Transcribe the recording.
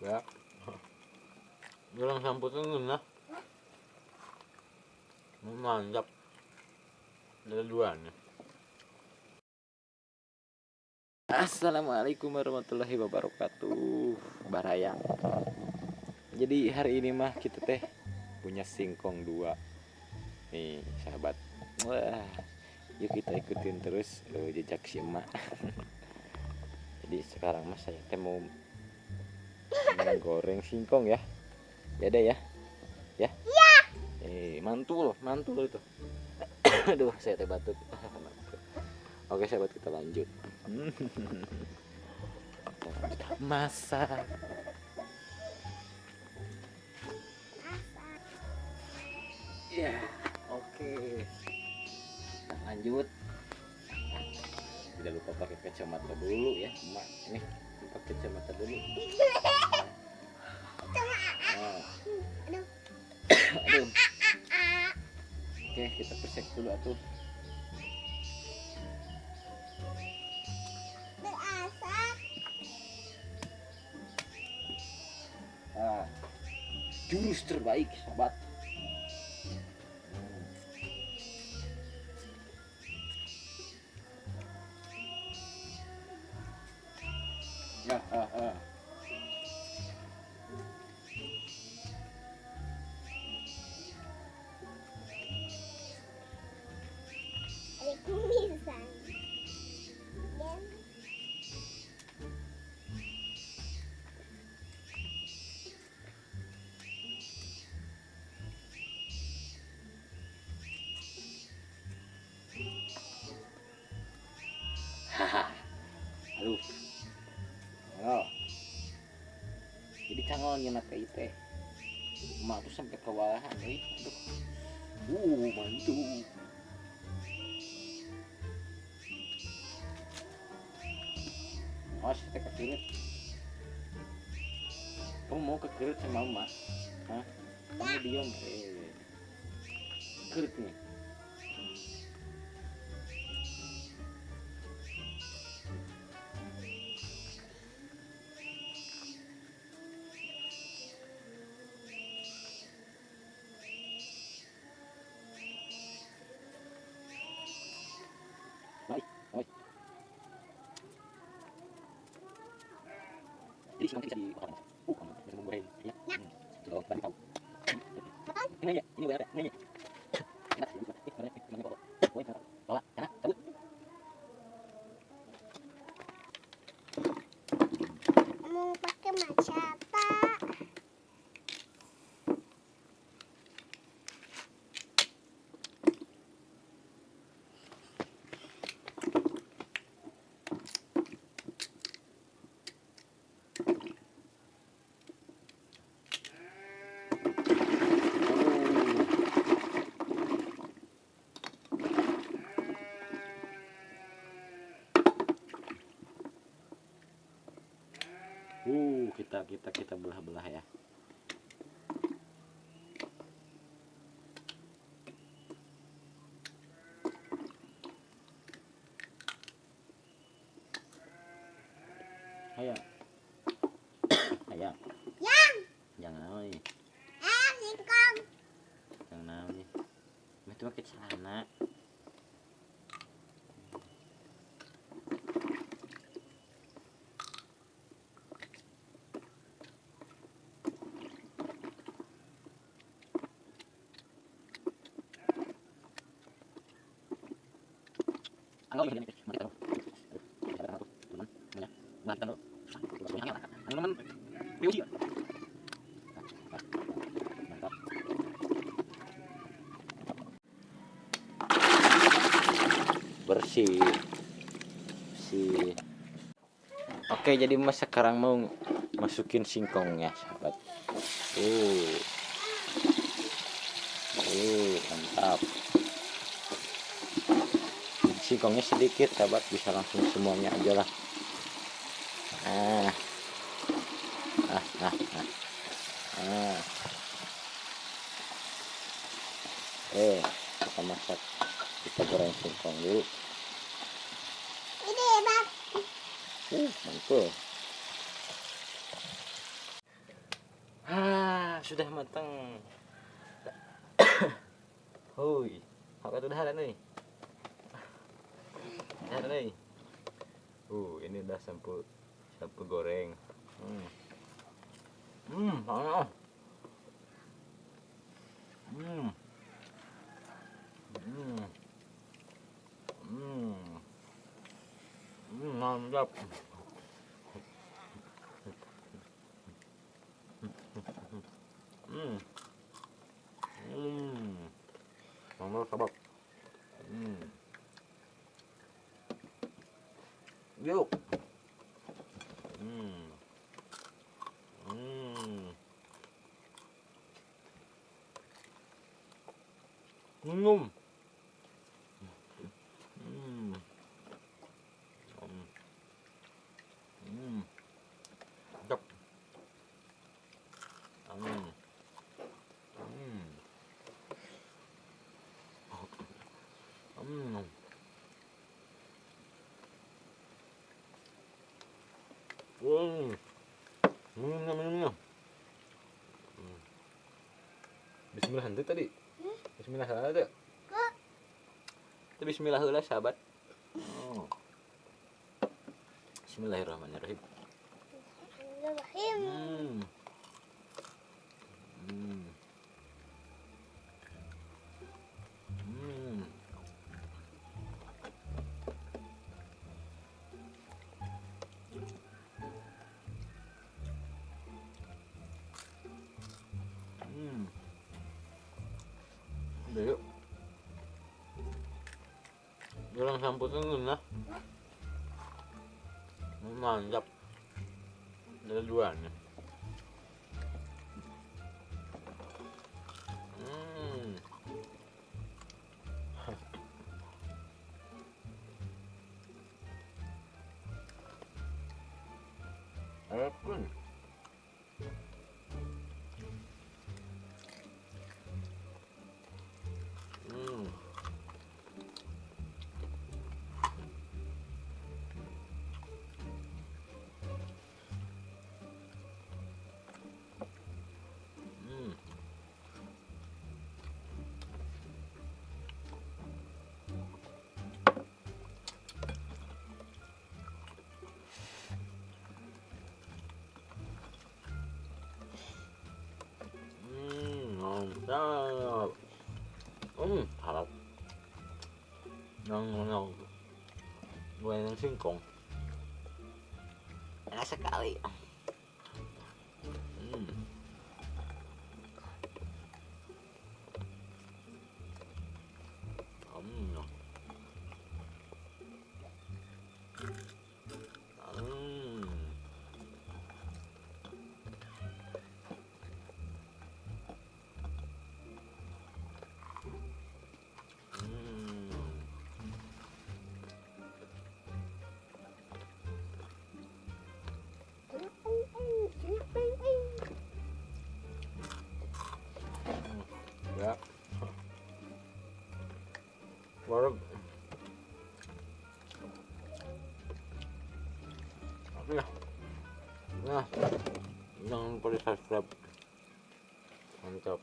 Ya. Bilang samputnya nah. Mantap. Ada duanya. Assalamualaikum warahmatullahi wabarakatuh. Barayang. Jadi hari ini mah kita teh punya singkong 2. Nih, sahabat. Wah. Yuk kita ikutin terus jejak si emak. Jadi sekarang mas saya teh mau menggoreng singkong ya. Ya deh ya. Ya. Iya. Mantul itu. Aduh, saya teh batuk. Oke, sahabat, kita lanjut. Masak. Ya, oke. Kita lanjut. Tidak lupa pakai kacamata dulu ya, emak. Ini pakai kacamata dulu. Nah. Aduh. Oke, kita pesek dulu atuh. Nah, jurus terbaik, sahabat. Ya, aduh. Oh. Jadi cangolnya nak teh. Emak tuh sampai kewalahan, aduh. Mantul. Awas kita kekirit. Kamu mau kekirit sama emak? Hah? Kamu diam. Kekirit nih. Jadi singkong bisa dibakar mas. Bisa membuahin ya. Coba bagi tahu. Ini ya, ini udah ada. Ini. Enak sih. Ini bawa. Bawa, karena cabut. Mau pakai macata. Kita belah-belah ya. Ayo. Ayo. Jangan apa nih? Singkong. Jangan apa nih? Itu pakai celana. Angkat ini, mari taruh. Mari taruh. Teman-teman, uji. Mantap. Bersih. Oke, jadi mas sekarang mau masukin singkongnya, sahabat. Mantap. Singkongnya sedikit, sahabat, bisa langsung semuanya aja lah. Kita masak, kita goreng singkong dulu. Ini bang. Mantul. Sudah matang. Hoi, apa tuh dah ada nih? Ada nih. Ini udah sampul goreng. Panas. Mantap. Sambal sabak. Yuk. Minum. Mantap. Minum. Bismillah henteu tadi. Bismillah ada. Itu bismillah heula sahabat. Bismillahirrahmanirrahim. Bismillahirrahmanirrahim. Udah yuk. Jalan samputnya ngena. Mantap. Ada duanya. Pun. Mantap. Harap. Yang gorengan singkong. Enak sekali. Ya. Warung. Oke ya. Nah, jangan lupa di subscribe. Mantap.